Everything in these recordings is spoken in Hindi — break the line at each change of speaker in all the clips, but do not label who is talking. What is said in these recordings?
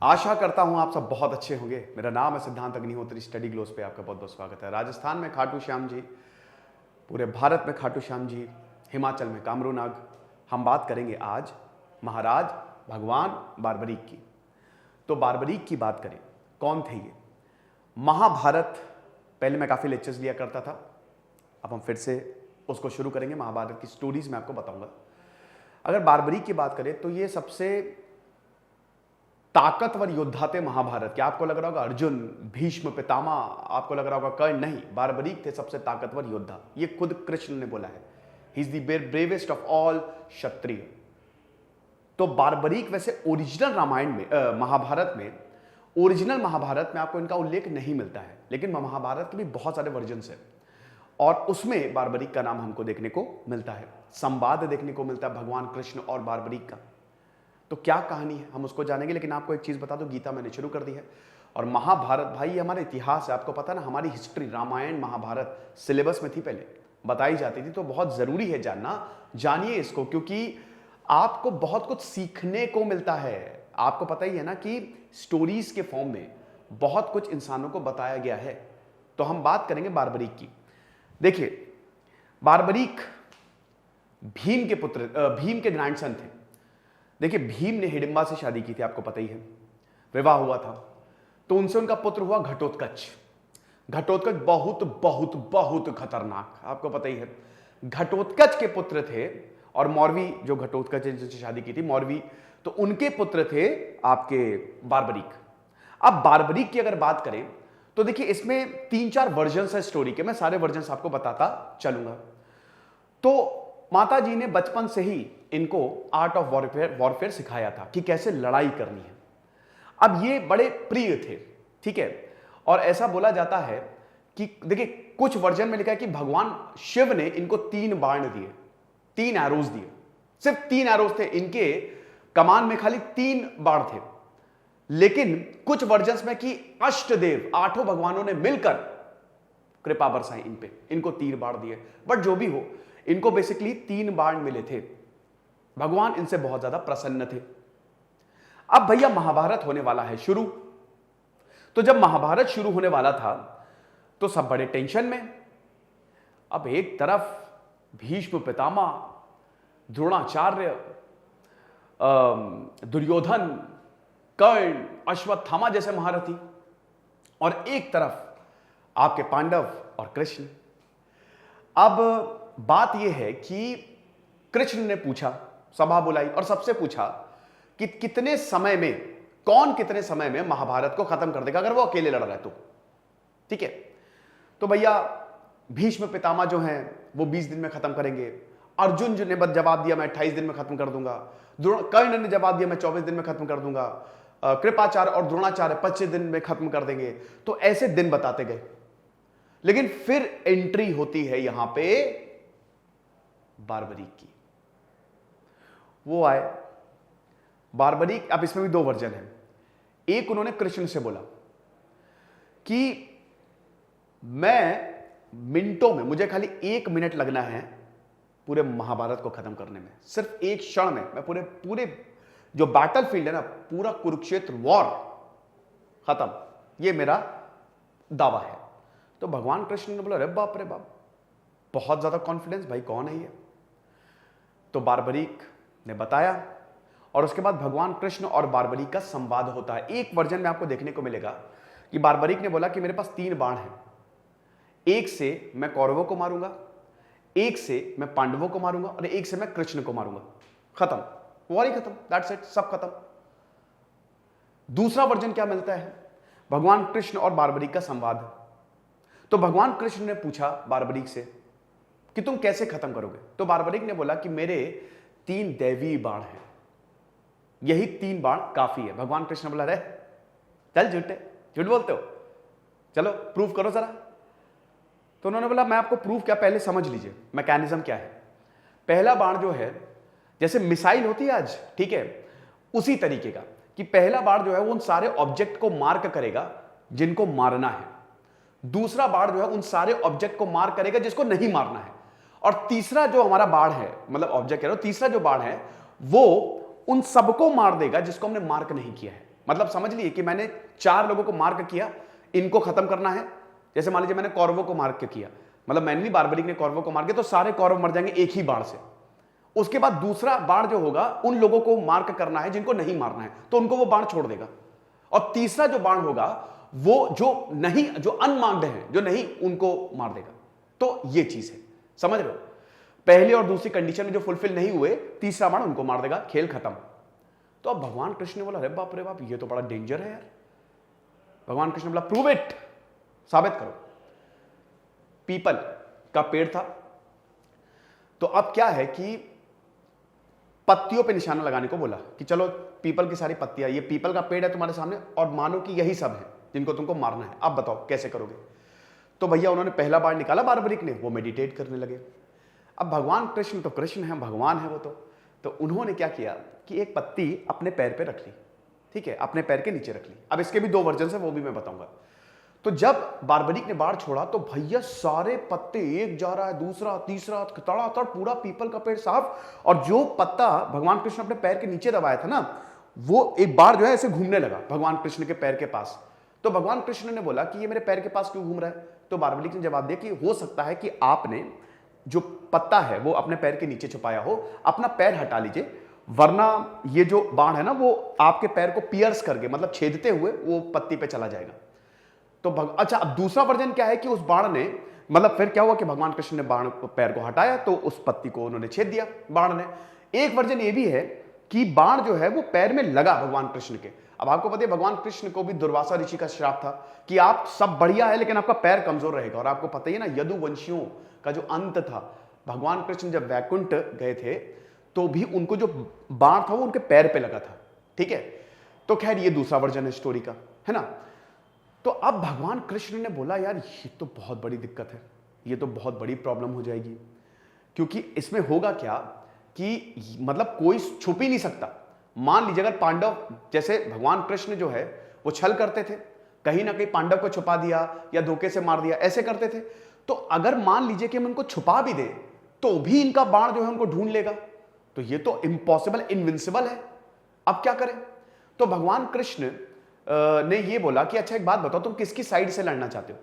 आशा करता हूं आप सब बहुत अच्छे होंगे। मेरा नाम है सिद्धांत अग्निहोत्री। स्टडी ग्लोस पे आपका बहुत बहुत स्वागत है। राजस्थान में खाटू श्याम जी, पूरे भारत में खाटू श्याम जी, हिमाचल में कामरू नाग। हम बात करेंगे आज महाराज भगवान बारबरीक की। तो बारबरीक की बात करें, कौन थे ये? महाभारत, पहले मैं काफ़ी लेक्चर्स लिया करता था, अब हम फिर से उसको शुरू करेंगे। महाभारत की स्टोरीज मैं आपको बताऊंगा। अगर बारबरीक की बात करें तो ये सबसे ताकतवर योद्धा थे महाभारत के। आपको लग रहा होगा अर्जुन, भीष्म, पितामह, आपको लग रहा होगा कर्ण, नहीं, बारबरीक थे सबसे ताकतवर योद्धा। ये खुद कृष्ण ने बोला है, he is the bravest of all Kshatriya. तो बारबरीक वैसे ओरिजिनल रामायण में, महाभारत में, ओरिजिनल महाभारत में आपको इनका उल्लेख नहीं मिलता है, लेकिन महाभारत के भी बहुत सारे वर्जन्स हैं और उसमें बारबरीक का नाम हमको देखने को मिलता है। संवाद देखने को मिलता है भगवान कृष्ण और बारबरीक का। तो क्या कहानी है हम उसको जानेंगे, लेकिन आपको एक चीज बता दो, गीता मैंने शुरू कर दी है और महाभारत भाई ये हमारा इतिहास है। आपको पता ना, हमारी हिस्ट्री, रामायण महाभारत सिलेबस में थी, पहले बताई जाती थी, तो बहुत जरूरी है जानना। जानिए इसको, क्योंकि आपको बहुत कुछ सीखने को मिलता है। आपको पता ही है ना कि स्टोरीज के फॉर्म में बहुत कुछ इंसानों को बताया गया है। तो हम बात करेंगे बारबरीक की। देखिए, बारबरीक भीम के पुत्र, भीम के ग्रैंडसन थे। देखिए, भीम ने हिडिंबा से शादी की थी, आपको पता ही है, विवाह हुआ था। तो उनसे उनका पुत्र हुआ घटोत्कच। घटोत्कच बहुत बहुत बहुत खतरनाक, आपको पता ही है। घटोत्कच के पुत्र थे, और मौरवी, जो घटोत्कच ने जिनसे शादी की थी, मौरवी, तो उनके पुत्र थे आपके बारबरीक। अब बारबरीक की अगर बात करें तो देखिए, इसमें 3-4 वर्जन्स है स्टोरी के। मैं सारे वर्जन्स आपको बताता चलूंगा। तो माता जी ने बचपन से ही इनको आर्ट ऑफ वॉरफेयर सिखाया था कि कैसे लड़ाई करनी है। अब ये बड़े प्रिय थे, ठीक है। और ऐसा बोला जाता है कि देखिए, कुछ वर्जन में लिखा है कि भगवान शिव ने इनको 3 बाण दिए, 3 एरोज दिए। सिर्फ 3 एरोज थे इनके कमान में, खाली 3 बाण थे। लेकिन कुछ वर्जन्स में कि अष्टदेव, 8 भगवानों ने मिलकर कृपा बरसाई इन पे, इनको 3 बाण दिए। बट जो भी हो, इनको बेसिकली 3 बाण मिले थे। भगवान इनसे बहुत ज्यादा प्रसन्न थे। अब भैया महाभारत होने वाला है शुरू। तो जब महाभारत शुरू होने वाला था तो सब बड़े टेंशन में। अब एक तरफ भीष्म पितामह, द्रोणाचार्य, दुर्योधन, कर्ण, अश्वत्थामा जैसे महारथी, और एक तरफ आपके पांडव और कृष्ण। अब बात यह है कि कृष्ण ने पूछा, सभा बुलाई और सबसे पूछा कि कितने समय में, कौन कितने समय में महाभारत को खत्म कर देगा अगर वो अकेले लड़ रहा है तो, ठीक है। तो भैया भीष्म पितामह जो हैं वो 20 दिन में खत्म करेंगे। अर्जुन जी ने जवाब दिया मैं 28 दिन में खत्म कर दूंगा। कर्ण ने जवाब दिया मैं 24 दिन में खत्म कर दूंगा। कृपाचार्य और द्रोणाचार्य 25 दिन में खत्म कर देंगे। तो ऐसे दिन बताते गए। लेकिन फिर एंट्री होती है यहां पे बारबरीक की। वो आए बारबरीक। अब इसमें भी 2 वर्जन है। एक, उन्होंने कृष्ण से बोला कि मैं मिनटों में, मुझे खाली 1 मिनट लगना है पूरे महाभारत को खत्म करने में। सिर्फ 1 क्षण में मैं पूरे जो बैटल फील्ड है ना, पूरा कुरुक्षेत्र वॉर खत्म, ये मेरा दावा है। तो भगवान कृष्ण ने बोला, अरे बाप रे बाप, बहुत ज्यादा कॉन्फिडेंस, भाई कौन है ये? तो बारबरीक ने बताया, और उसके बाद भगवान कृष्ण और बारबरीक का संवाद होता है। एक वर्जन में आपको देखने को मिलेगा कि बारबरीक ने बोला कि मेरे पास 3 बाण हैं, एक से मैं कौरवों को मारूंगा, एक से मैं पांडवों को मारूंगा, और एक से मैं कृष्ण को मारूंगा। खत्म, वॉर ही खत्म, दैट्स इट, सब खत्म। दूसरा वर्जन क्या मिलता है? भगवान कृष्ण और बारबरीक का संवाद। तो भगवान कृष्ण ने पूछा बारबरीक से कि तुम कैसे खत्म करोगे? तो बारबरीक ने बोला कि मेरे 3 दैवीय बाण हैं, यही 3 बाण काफी है। भगवान कृष्ण बोला, रे चल झूठे, झूठ बोलते हो, चलो प्रूफ करो जरा। तो उन्होंने बोला, मैं आपको प्रूफ क्या, पहले समझ लीजिए मैकेनिज्म क्या है। पहला बाण जो है, जैसे मिसाइल होती है आज, ठीक है, उसी तरीके का, कि पहला बाण जो है वो उन सारे ऑब्जेक्ट को मार्क करेगा जिनको मारना है। दूसरा बाण जो है उन सारे ऑब्जेक्ट को मार्क करेगा जिसको नहीं मारना है। और तीसरा जो हमारा बाण है, मतलब ऑब्जेक्ट कह रहा हूं, तीसरा जो बाण है वो उन सबको मार देगा जिसको हमने मार्क नहीं किया है। मतलब समझ लिए कि मैंने 4 लोगों को मार्क किया, इनको खत्म करना है। जैसे मान लीजिए मैंने कौरवों को मार्क किया, मतलब मैंने नहीं, बारबरीक ने कौरवों को मार किया, तो सारे कौरव मर जाएंगे एक ही बाण से। उसके बाद दूसरा बाण जो होगा उन लोगों को मार्क करना है जिनको नहीं मारना है, तो उनको वो बाण छोड़ देगा। और तीसरा जो बाण होगा वो जो नहीं, जो अनमार्क्ड है, जो नहीं, उनको मार देगा। तो ये चीज है, समझ रहे हो? पहले और दूसरी कंडीशन में जो फुलफिल नहीं हुए, तीसरा बाण उनको मार देगा, खेल खत्म। तो अब भगवान कृष्ण ने बोला, अरे बाप रे बाप, ये तो बड़ा डेंजर है यार। भगवान कृष्ण ने बोला, प्रूव इट, साबित करो। पीपल का पेड़ था, तो अब क्या है कि पत्तियों पे निशाना लगाने को बोला कि चलो पीपल की सारी पत्तियां, ये पीपल का पेड़ है तुम्हारे सामने और मानो कि यही सब है जिनको तुमको मारना है, अब बताओ कैसे करोगे। तो भैया उन्होंने पहला बाण निकाला बारबरीक ने, वो मेडिटेट करने लगे। अब भगवान कृष्ण तो कृष्ण है, भगवान है वो तो उन्होंने क्या किया कि एक पत्ती अपने पैर पे रख ली, ठीक है, अपने पैर के नीचे रख ली। अब इसके भी 2 वर्जन है, वो भी मैं बताऊंगा। तो जब बारबरीक ने बाण छोड़ा तो भैया सारे पत्ते, एक जा रहा है, दूसरा, तीसरा, तड़ातड़ पूरा पीपल का पेड़ साफ। और जो पत्ता भगवान कृष्ण अपने पैर के नीचे दबाया था ना, वो एक बार जो है ऐसे घूमने लगा भगवान कृष्ण के पैर के पास। तो भगवान कृष्ण ने बोला कि ये मेरे पैर के पास क्यों घूम रहा है? तो बारबरीक ने जवाब दिया कि हो सकता है कि आपने जो पत्ता है वो अपने पैर के नीचे छुपाया हो, अपना पैर हटा लीजिए, वरना ये जो बाण है ना वो आपके पैर को पियर्स करके, मतलब छेदते हुए वो पत्ती पे चला जाएगा। तो अच्छा, अब दूसरा वर्जन क्या है कि उस बाण ने, मतलब फिर क्या हुआ कि भगवान कृष्ण ने बाण पैर को हटाया तो उस पत्ती को उन्होंने छेद दिया बाण ने। एक वर्जन ये भी है कि बाण जो है वो पैर में लगा भगवान कृष्ण के। अब आपको पता है भगवान कृष्ण को भी दुर्वासा ऋषि का श्राप था कि आप सब बढ़िया है लेकिन आपका पैर कमजोर रहेगा। और आपको पता ही है ना, यदुवंशियों का जो अंत था, भगवान कृष्ण जब वैकुंठ गए थे तो भी उनको जो बाण था वो उनके पैर पे लगा था, ठीक है। तो खैर ये दूसरा वर्जन है स्टोरी का, है ना। तो अब भगवान कृष्ण ने बोला, यार ये तो बहुत बड़ी दिक्कत है, ये तो बहुत बड़ी प्रॉब्लम हो जाएगी, क्योंकि इसमें होगा क्या कि मतलब कोई छुप ही नहीं सकता। मान लीजिए अगर पांडव, जैसे भगवान कृष्ण जो है वो छल करते थे, कहीं ना कहीं पांडव को छुपा दिया या धोखे से मार दिया, ऐसे करते थे। तो अगर मान लीजिए कि हम इनको छुपा भी दें तो भी इनका बाण जो है उनको ढूंढ लेगा, तो ये तो इम्पॉसिबल, इनविंसिबल है। अब क्या करें? तो भगवान कृष्ण ने ये बोला कि अच्छा एक बात बताओ, तुम किसकी साइड से लड़ना चाहते हो?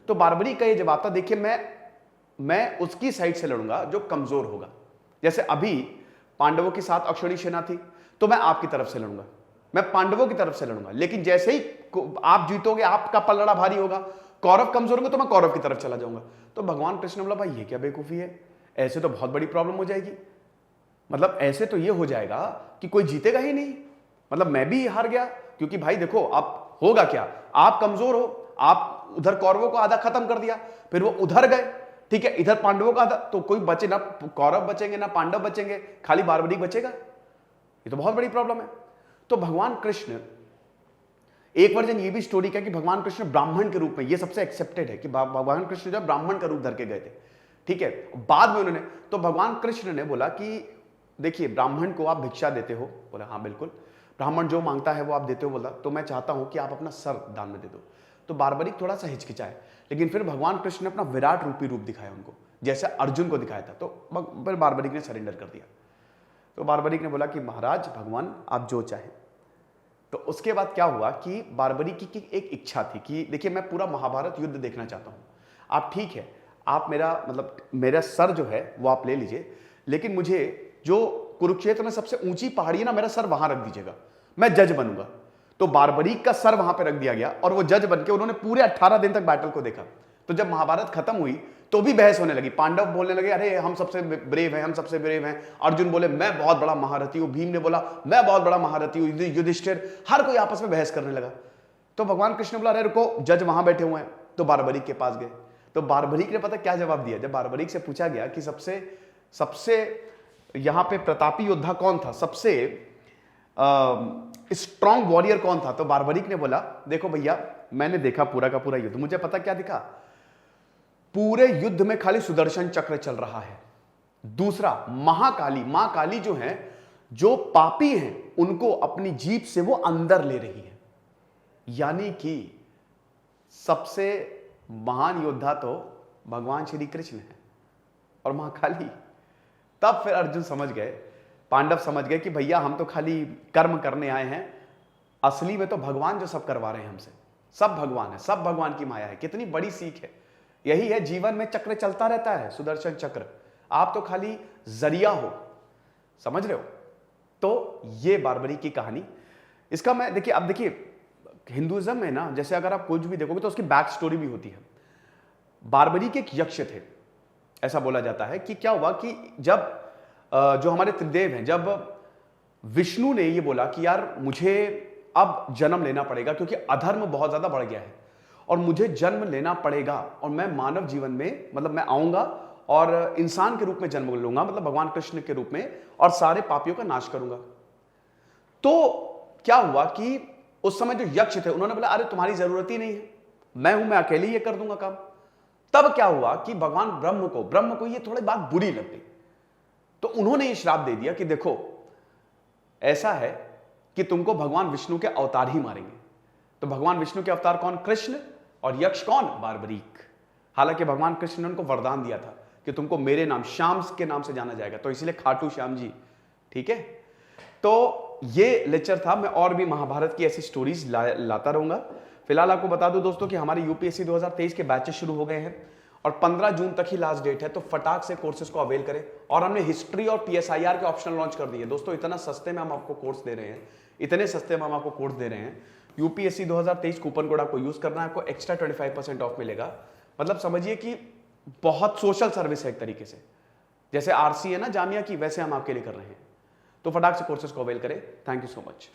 तो बारबरीक का ये जवाब था, देखिए मैं उसकी साइड से लड़ूंगा जो कमजोर होगा। जैसे अभी पांडवों के साथ अक्षौणी सेना थी, तो मैं आपकी तरफ से लड़ूंगा, मैं पांडवों की तरफ से लड़ूंगा। लेकिन जैसे ही आप जीतोगे, आपका पलड़ा भारी होगा, कौरव कमजोर होंगे, तो मैं कौरव की तरफ चला जाऊंगा। तो भगवान कृष्ण ने बोला, भाई ये क्या बेवकूफी है, ऐसे तो बहुत बड़ी प्रॉब्लम हो जाएगी। मतलब ऐसे तो ये हो जाएगा कि कोई जीतेगा ही नहीं, मतलब मैं भी हार गया। क्योंकि भाई देखो, अब होगा क्या, आप कमजोर हो, आप उधर कौरवों को आधा खत्म कर दिया, फिर वो उधर गए, ठीक है, इधर पांडवों का आधा, तो कोई बचे ना, कौरव बचेंगे ना पांडव बचेंगे, खाली बारबरीक बचेगा। ये तो बहुत बड़ी प्रॉब्लम है। तो भगवान कृष्ण, एक वर्जन ये भी स्टोरी का कि भगवान कृष्ण ब्राह्मण के रूप में, ये सबसे एक्सेप्टेड है कि भगवान कृष्ण जब ब्राह्मण का रूप धर के गए थे, ठीक है, बाद में उन्होंने, तो भगवान कृष्ण ने बोला कि देखिए ब्राह्मण को आप भिक्षा देते हो? बोला हाँ बिल्कुल, ब्राह्मण जो मांगता है वो आप देते हो? बोला तो मैं चाहता हूं कि आप अपना सर दान में दे दो। तो बारबरीक थोड़ा सा हिचकिचाए, लेकिन फिर भगवान कृष्ण ने अपना विराट रूपी रूप दिखाया उनको, जैसे अर्जुन को दिखाया था। तो फिर बारबरीक ने सरेंडर कर दिया। तो बारबरीक ने बोला कि महाराज भगवान आप जो चाहें। तो उसके बाद क्या हुआ कि बारबरीक की एक इच्छा थी कि देखिए मैं पूरा महाभारत युद्ध देखना चाहता हूं, आप ठीक है, आप मेरा सर जो है वो आप ले लीजिए, लेकिन मुझे जो कुरुक्षेत्र में सबसे ऊंची पहाड़ी है ना, मेरा सर वहां रख दीजिएगा, मैं जज बनूंगा। तो बारबरीक का सर वहां पे रख दिया गया और वो जज बनके उन्होंने पूरे 18 दिन तक बैटल को देखा। तो जब महाभारत खत्म हुई तो भी बहस होने लगी, पांडव बोलने लगे अरे हम सबसे ब्रेव हैं, हम सबसे ब्रेव हैं, अर्जुन बोले मैं बहुत बड़ा महारथी हूं, भीम ने बोला मैं बहुत बड़ा महारथी हूं, युधिष्ठिर, हर कोई आपस में बहस करने लगा। तो भगवान कृष्ण ने बोला अरे रुको, जज वहां बैठे हुए हैं। तो बारबरीक के पास गए, तो बारबरीक ने पता क्या जवाब दिया? जब बारबरीक से पूछा गया कि सबसे यहां पे प्रतापी योद्धा कौन था, सबसे स्ट्रॉन्ग वॉरियर कौन था, तो बारबरीक ने बोला देखो भैया मैंने देखा पूरा का पूरा युद्ध, मुझे पता क्या दिखा, पूरे युद्ध में खाली सुदर्शन चक्र चल रहा है। दूसरा महाकाली, मां काली जो है, जो पापी हैं उनको अपनी जीभ से वो अंदर ले रही है। यानी कि सबसे महान योद्धा तो भगवान श्री कृष्ण है और महाकाली। तब फिर अर्जुन समझ गए, पांडव समझ गए कि भैया हम तो खाली कर्म करने आए हैं, असली में तो भगवान जो सब करवा रहे हैं हमसे, सब भगवान है, सब भगवान की माया है। कितनी बड़ी सीख है। यही है, जीवन में चक्र चलता रहता है, सुदर्शन चक्र। आप तो खाली जरिया हो, समझ रहे हो। तो ये बारबरी की कहानी, इसका मैं देखिए, अब देखिए हिंदुइज्म में ना, जैसे अगर आप कुछ भी देखोगे तो उसकी बैक स्टोरी भी होती है। बारबरी के एक यक्ष थे। ऐसा बोला जाता है कि क्या हुआ कि जब जो हमारे त्रिदेव हैं, जब विष्णु ने ये बोला कि यार मुझे अब जन्म लेना पड़ेगा क्योंकि अधर्म बहुत ज्यादा बढ़ गया है और मुझे जन्म लेना पड़ेगा और मैं मानव जीवन में, मतलब मैं आऊंगा और इंसान के रूप में जन्म लूंगा, मतलब भगवान कृष्ण के रूप में, और सारे पापियों का नाश करूंगा। तो क्या हुआ कि उस समय जो यक्ष थे उन्होंने बोला अरे तुम्हारी जरूरत ही नहीं है, मैं हूं, मैं अकेले ये कर दूंगा काम। तब क्या हुआ कि भगवान ब्रह्म को ये थोड़ी बात बुरी लग गई, तो उन्होंने ये श्राप दे दिया कि देखो ऐसा है कि तुमको भगवान विष्णु के अवतार ही मारेंगे। तो भगवान विष्णु के अवतार कौन? कृष्ण। और यक्ष कौन? बारबरीक। हालांकि भगवान कृष्ण ने उनको वरदान दिया था कि तुमको मेरे नाम, श्याम के नाम से जाना जाएगा, तो इसलिए खाटू श्याम जी। ठीक है, तो ये लेक्चर था। मैं और भी महाभारत की ऐसी स्टोरीज लाता रहूंगा। फिलहाल आपको बता दूं दोस्तों कि हमारे यूपीएससी 2023 के बैचेस शुरू हो गए हैं और 15 जून तक ही लास्ट डेट है, तो फटाक से कोर्सेज को अवेल करें। और हमने हिस्ट्री और पीएसआईआर के ऑप्शन लॉन्च कर दिए दोस्तों। इतना सस्ते में हम आपको कोर्स दे रहे हैं, इतने सस्ते में हम आपको कोर्स दे रहे हैं। यूपीएससी 2023 कूपन कोड आपको यूज करना है, आपको एक्स्ट्रा 25% ऑफ मिलेगा। मतलब समझिए कि बहुत सोशल सर्विस है एक तरीके से, जैसे आरसी है ना जामिया की, वैसे हम आपके लिए कर रहे हैं। तो फटाक से कोर्सेज को अवेल करें। Thank you so much.